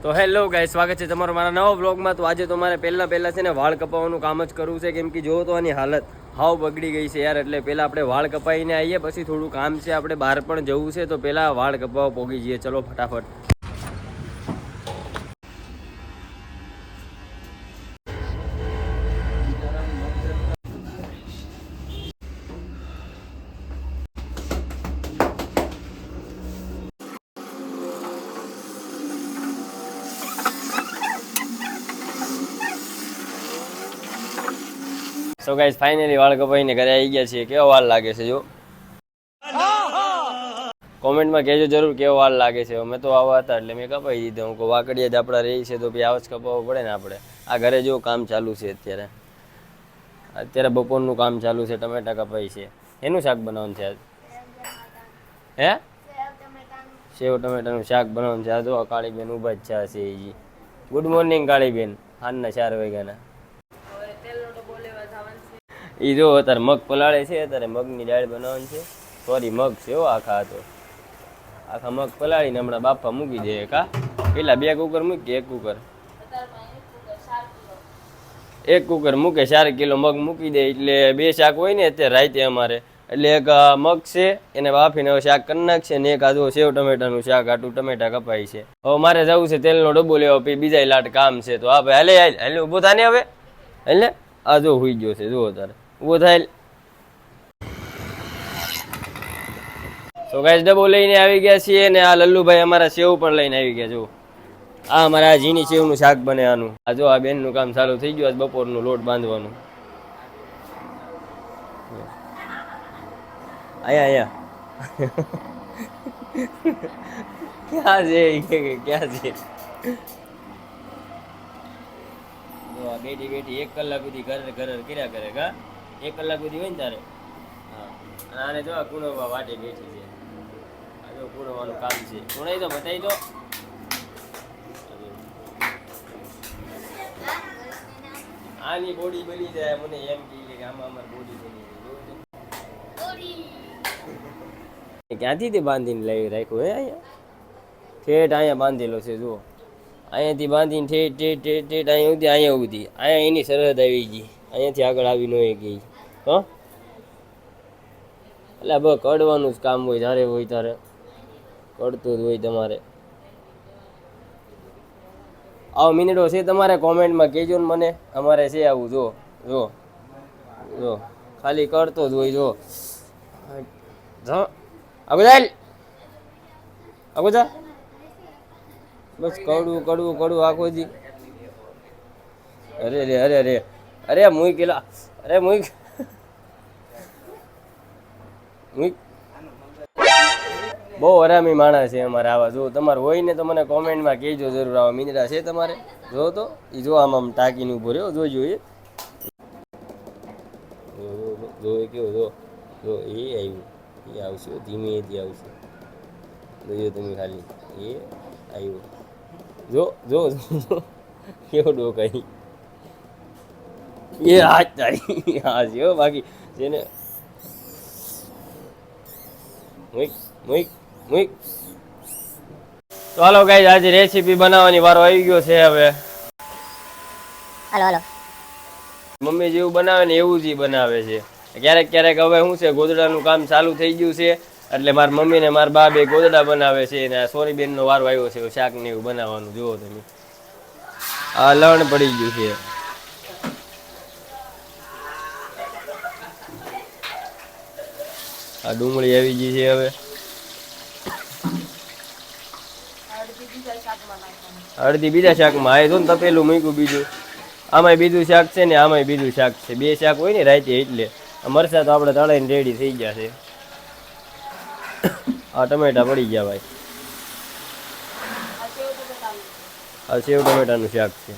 તો hello guys, સ્વાગત છે તમારો મારા નવા વ્લોગમાં. તો આજે તો મારે પહેલા છે ને વાળ કપાવવાનું કામ જ કરવું છે, કેમ કે જો તો આની હાલત હાવ બગડી ગઈ છે યાર. એટલે પહેલાં આપણે વાળ કપાવીને આવીએ, પછી થોડું કામ છે, આપણે બહાર પણ જવું છે. તો પહેલાં વાળ કપાવવા પોગી જઈએ, ચલો ફટાફટ. સો ગાઈસ, ફાઇનલી વાળ કપાઈને ઘરે આવી ગયા છીએ. કેવો વાળ લાગે છે જો, કોમેન્ટમાં કહેજો જરૂર કેવો વાળ લાગે છે. મેં તો આવા હતા એટલે મેં કપાવી દીધા. હું વાકડિયા જ આપણા રહી છે તો પછી આવા જ કપાવવો પડે ને આપણે. આ ઘરે જો કામ ચાલુ છે અત્યારે બપોરનું કામ ચાલુ છે. ટમેટા કપાઈ છે. એનું શાક બનાવવાનું છે આજ? હે, સેવ ટમેટાનું શાક બનાવવાનું છે. આ જો કાળી બેન ઊભા જ છે. ગુડ મોર્નિંગ કાળી બેન, હાલના 4 વાગ્યાના. એ જો અત્યારે મગ પલાળે છે. અત્યારે મગની દાળ બનાવવાની છે. સોરી, મગ છે હો આખા. તો આખા મગ પલાળીને હમણાં બાફા મૂકી દે. કા પેલા 2 કુકર મૂકી, 1 કુકર, 1 કુકર મૂકે. 4 કિલો મગ મૂકી દે એટલે 2 શાક હોય ને અત્યારે રાતે અમારે. એટલે એક મગ છે એને બાફીને હવે શાક કરી નાખશે ને એક આ જો સેવ ટમેટાનું શાક. આટલું ટમેટા કપાય છે. હવે મારે જવું છે તેલનો ડબ્બો લેવા, પછી બીજા લાટ કામ છે. તો હા ભાઈ, હાલે ઊભો થાય ને હવે. એટલે આ જો હુઈ ગયો છે, જુઓ તારે ઊભો થાય. તો ગાઈસ, ડબ્બો લઈને આવી ગયા છીએ ને આ લલ્લુભાઈ અમારા સેવ પણ લઈને આવી ગયા. જો આ અમારા ઝીણી સેવનું શાક બને આનું. આ જો આ બેનનું કામ ચાલુ થઈ ગયું. આજ બપોરનું લોટ બાંધવાનું. અહીંયા ક્યાં છે, ક્યાં છે? બેઠી 1 કલાક સુધી ઘર કર્યા કરે. કા 1 કલાક સુધી હોય ને તારે. હા, અને આને જો કુણવવા વાટે બેઠી છે. આ જો કુણવવાનું કામ છે. કુણાઈ તો બતાવી દો. આની બોડી બની જાય. મને એમ કહે કે આમાં અમારી બોડી બની જાય. ક્યાંથી તે બાંધીને લઈ રાખ્યો હે? અહીંયા ઠેઠ અહીંયા બાંધેલો છે. જુઓ, અહીંયાથી બાંધીને ઠેઠ અહીંયા સુધી. અહીંયા એની સરહદ આવી ગઈ. અહીંયાથી આગળ આવી ન ગઈ. હો, એટલે બસ કડવાનું જ કામ હોય. જ્યારે હોય ત્યારે કડતું જ હોય તમારે. આવો મિનિટો છે તમારે? કોમેન્ટમાં કહેજો ને મને. અમારે છે આવું. જો જો જો ખાલી કરતો જ હોય. જો આગુદા બસ કડવું આખો દી. અરે મૂકેલા. અરે મૂક. બહુ હરામી માણસ છે અમારે આવા. જો તમારે હોય ને તો મને કોમેન્ટમાં કહેજો જરૂર. આવા મિનિટા છે તમારે? જો તો એ જો આમ ટાંકીને ઉભો રહ્યો. જોજો એ જો કેવો જો જો એ આવ્યું. એ આવશે ધીમેથી આવશે. જોજો તમે ખાલી. એ આવ્યું. જો જો કેવો ડોકાઈ. એ હાથ તારી હા છે હો. બાકી જેને મુઈક. તો હાલો ગાઈસ, આજે રેસીપી બનાવવાની વારો આવી ગયો છે. હવે હાલો મમ્મી જેવું બનાવે ને એવું જ બનાવે છે. ક્યારેક હવે શું છે, ગોદડાનું કામ ચાલુ થઈ ગયું છે. એટલે મારા મમ્મી ને મારા બા 2 ગોદડા બનાવે છે. અને સોરી બેન નો વારો આવ્યો છે શાક ને એવું બનાવવાનું. જુઓ તમે, આ લણ પડી ગયું છે. આ ડુંગળી આવી ગઈ છે. હવે અડધી બીજા શાકમાં. આ જો ને તપેલું મૂક્યું બીજું. આમાંય બીજું શાક છે ને આમાંય બીજું શાક છે. 2 શાક હોય ને રાતે. એટલે મરચાં તો આપણે તળાઈને રેડી થઈ ગયા છે. આ ટમેટા પડી ગયા ભાઈ. આ સેવ ટમેટાનું શાક છે.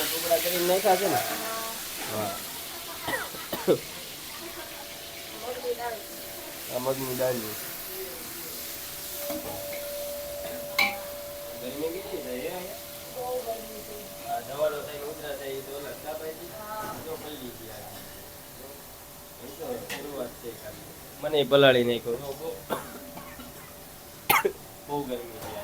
ટુકડા કરીને નાખ્યા છે ને. હા, આ મગની દાળ. ગરમી કેટલી થાય હે આ જવાનો થાય ઉતરા થાય તો લગતા પાછી તો પલ્લી ગયા એ તો શરૂઆત છે ખાલી મને પલાળી નાખ્યો બહુ ગરમી છે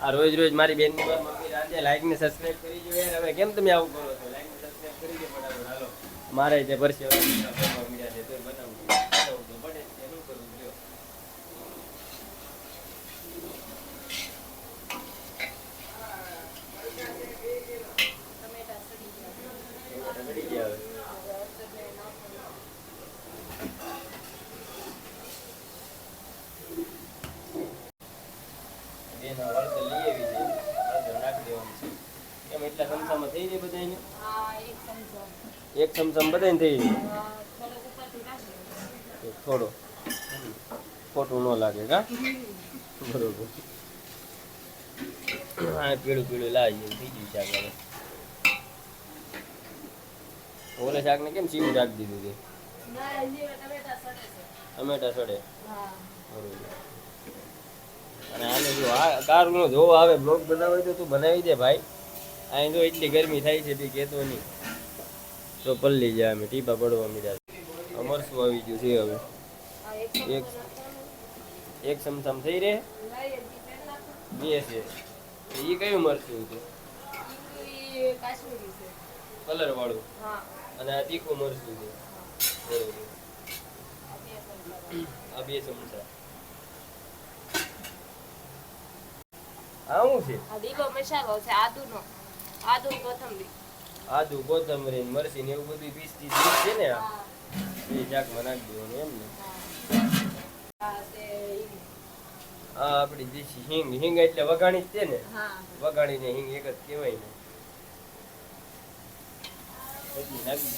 આ રોજ રોજ મારી બેન ની મમ્મી રાતે લાઈક ને સબસ્ક્રાઇબ કરી જો યાર હવે કેમ તમે આવું કરો છો લાઈક ને સબસ્ક્રાઇબ કરી દો ફટાફટ હાલો મારે જે પરસે મીડિયા છે તો બનાવું તો પડે એનું કરું જો ટમેટા ગયા એટલા ચમચામાં થઈ જાય બધાને એક ચમચામાં બધાને થઈ જાય થોડો ખોટું ન લાગે કા બરોબર હા પીળું પીળું લાવી થઈ ગયું શાક હવે ઓલે શાક ને કેમ સીવું રાખી દીધું છે ટમેટા સડે બરોબર અને આને જો આ કારનો જોવો આવે બ્લોગ બનાવે તો તું બનાવી દે ભાઈ અહીં તો એટલી ગરમી થાય છે બી કહેતો નહીં તો પલ્લી જાય અમે ટીપા પડવા મીડા મરસું આવી ગયું છે હવે એક ચમચામ થઈ રહે બે છે એ કયું મરસું છે કલર વાળું અને આ તીખું મરસું છે બરોબર આ બે ચમચા આવું છે આ લીલો મસાલો છે આદુ કોથમરી મરચી ને એવું બધું પીસતી છે ને આ એ શાકમાં નાખી દેવાનું એમ ને આ આપણી દેશી હિંગ હિંગ એટલે વઘાણી જ છે ને વઘાણીને હિંગ એક જ કહેવાય ને એટલી નાખી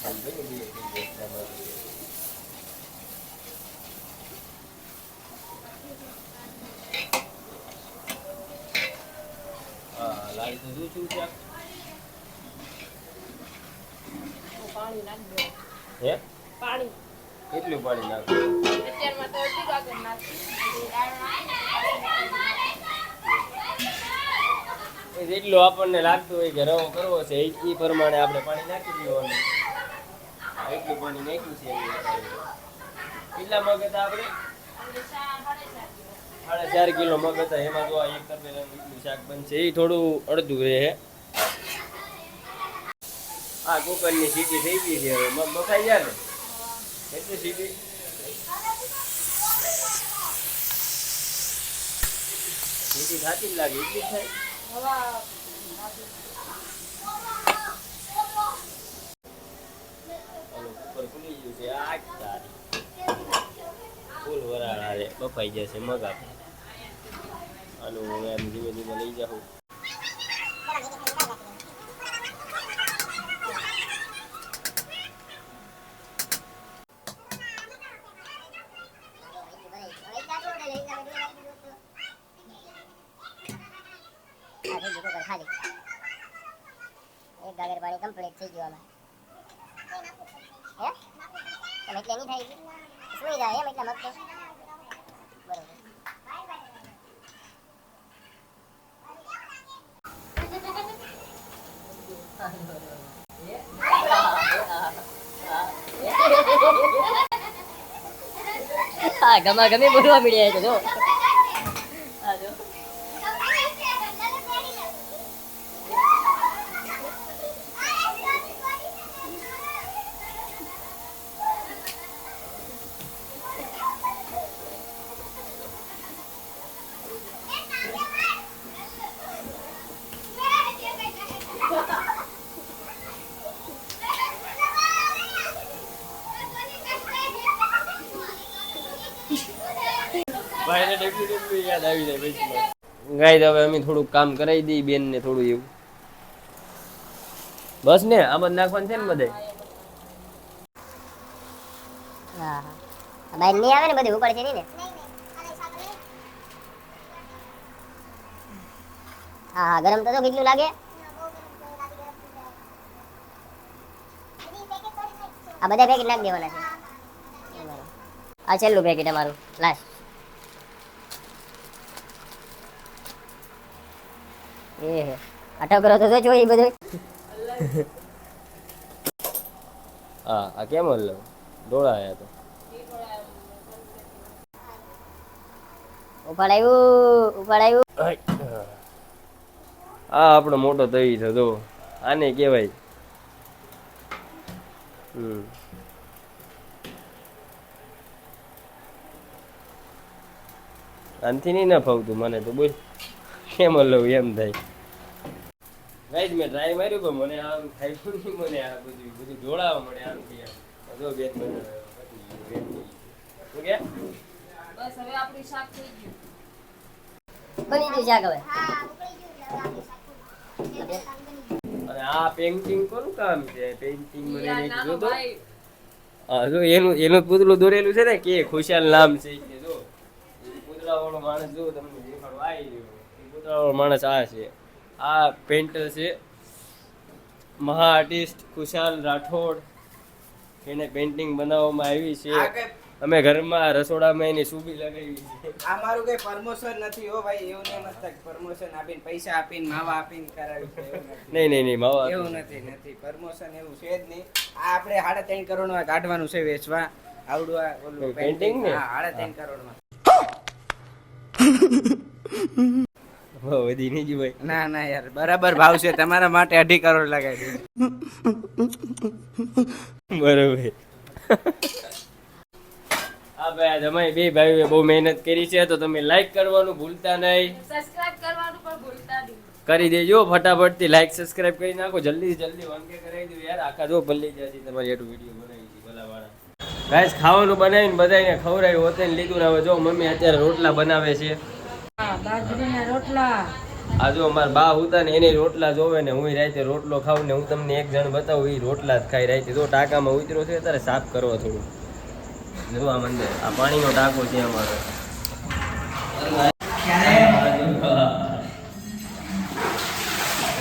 લાવી તો શું છું શાક પાણી નાખી દો હે પાણી કેટલું પાણી નાખવું અત્યારમાં તો અડધી કાગળ નાખી દાળ નાખી જેટલું આપણને લાગતું હોય કે રવો કરવો છે એ પ્રમાણે આપણે પાણી નાખી દેવાનું એટલું પાણી નાખ્યું છે કેટલા મગ હતા આપણે 4.5 કિલો મગ હતા એમાં જો એક તપેલાનું એટલું શાક બનશે એ થોડું અડધું રહે આ કુકરની સીટી થઈ ગઈ છે હવે મગ બફાઈ જાય ને કેટલી સીટી સીટી થાતી જ લાગે એટલી જ થાય ઉપર ખુલી ગયું છે આ તારી ફૂલ વરાળા રે બફાઈ જશે મગ આપણે આનું હવે એમ ધીમે ધીમે લઈ જાઉં એક ગાગર પાણી કમ્પ્લીટ થઈ ગયું આમાં હે તમે એટલે નહીં થાય સુઈ જાય એમ એટલા મત બરોબર હા ગમા ગમે બોલવા મળ્યા છે જો આ જો યાદ આવી જાય ગાય હવે અમે થોડુંક કામ કરાવી દઈએ બેન ને થોડું એવું બસ ને આ બધું નાખવાનું છે ને બધે હા બહાર નહીં આવે ને બધું ઉપર છે નહીં ને હા હા ગરમ તો કેટલું લાગે આ બધા પેકેટ નાખી દેવાના છે આ છેલ્લું પેકેટ અમારું લાસ્ટ. એ હે અટક કરો તો જો એ બધું. હા આ કેમ હલો દોડાયા તો ઉપાડાયું. આ આપણો મોટો તઈ છે જો આને કહેવાય. આનથી નહીં ના ફાવતું મને તો બોલ કેમ હલવું એમ થાય. ગાઈસ મેં ટ્રાય માર્યું પણ મને આમ થાય નહીં. મને આ બધું જોડાવા મળે આમથી આમ. જો બે મિનિટ શું કે બસ હવે આપણું શાક થઈ ગયું. બની ગયું શાક હવે. હા ઉકળી ગયું એટલે હવે આપણે શાક અને આ પેઇન્ટિંગ કોનું કામ છે? પેઇન્ટિંગ મને યાર, નહીં નાનો જોતો. ભાઈ. હા જો એનું પૂતળું દોરેલું છે ને કે ખુશાલ નામ છે એટલે જો એ પૂતળા વાળો માણસ જો તમને દેખાડો આવી રહ્યો. એ પૂતળા વાળો માણસ આ છે. આ પેઇન્ટર છે મહા આર્ટિસ્ટ ખુશાલ રાઠોડ. એને પેઇન્ટિંગ બનાવવામાં આવી છે. અમે ઘરમાં રસોડામાં એની સુબી લગાવી છે. આ મારું કઈ પ્રમોશન નથી હો ભાઈ, એવું નહીં મસ્ત પ્રમોશન આપીને પૈસા આપીને માવા આપીને કરાવ્યું છે, એવું નથી. નહીં માવા એવું નથી પ્રમોશન એવું છે જ નહીં. આ આપણે 3.5 કરોડમાં કાઢવાનું છે વેચવા આવડું આ ઓલું કોઈ painting painting ને? હા 3.5 કરોડમાં. બહુ વધી નહીં જ ભાઈ. ના યાર બરાબર ભાવ છે તમારા માટે 2.5 કરોડ લગાવી દઉં. બરોબર. હા ભાઈ આજ અમારી બે ભાઈઓએ બહુ મહેનત કરી છે તો તમે લાઈક કરવાનું ભૂલતા નહીં. સબસ્ક્રાઇબ કરવાનું પણ ભૂલતા નહીં. કરી દેજો ફટાફટથી લાઈક સબસ્ક્રાઇબ કરી નાખો જલ્દી જલ્દી 1K કરાવી દો યાર. આખા જો ભલ્લી જશે તમારી એટલું વિડીયો બનાવી છે ભલા વાળા. ગાઈસ ખાવાનું બનાવીને બધાને ખવડાવ્યું હોતે ને લીધું ને હવે જો મમ્મી અત્યારે રોટલા બનાવે છે. બાજરીના રોટલા. આ જો અમારા બા હતા ને એને રોટલા જોવે ને હું રાતે રોટલો ખાઉં ને હું તમને એક જણ બતાવું એ રોટલા જ ખાઈ રાતે. જો ટાંકામાં ઉતરો છે ત્યારે સાફ કરવા થોડું. જો આ મંદિર આ પાણીનો ટાંકો છે અમારો.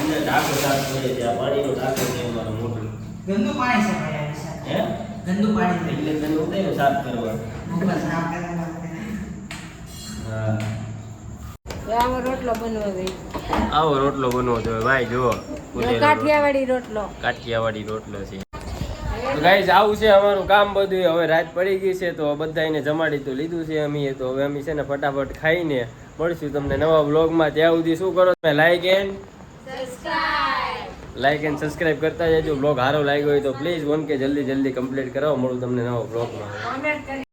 અંદર ટાંકો સાફ કરીએ છીએ. આ પાણીનો ટાંકો છે અમારો મોટો. ગંદુ પાણી છે ભાઈ આ વિશાળ. હે ગંદુ પાણી એટલે તને ઉતાર્યો સાફ કરવા. હા આવો રોટલો બનવો ભાઈ. આવો રોટલો બનવો જોઈએ ભાઈ. જુઓ કાઠિયાવાડી રોટલો. કાઠિયાવાડી રોટલો છે. તો ગાઈસ આવું છે અમારું કામ બધું. હવે રાત પડી ગઈ છે તો બધાને જમાડી તો લીધું છે અમે. તો હવે અમે છે ને ફટાફટ ખાઈને મળશું તમને નવા બ્લોગમાં. ત્યાં સુધી શું કરો તમે લાઈક એન્ડ સબસ્ક્રાઇબ કરતા જજો. બ્લોગ સારો લાગ્યો હોય તો પ્લીઝ 1K જલ્દી કમ્પ્લીટ કરાવો. મળું તમને નવા બ્લોગમાં. કોમેન્ટ કરી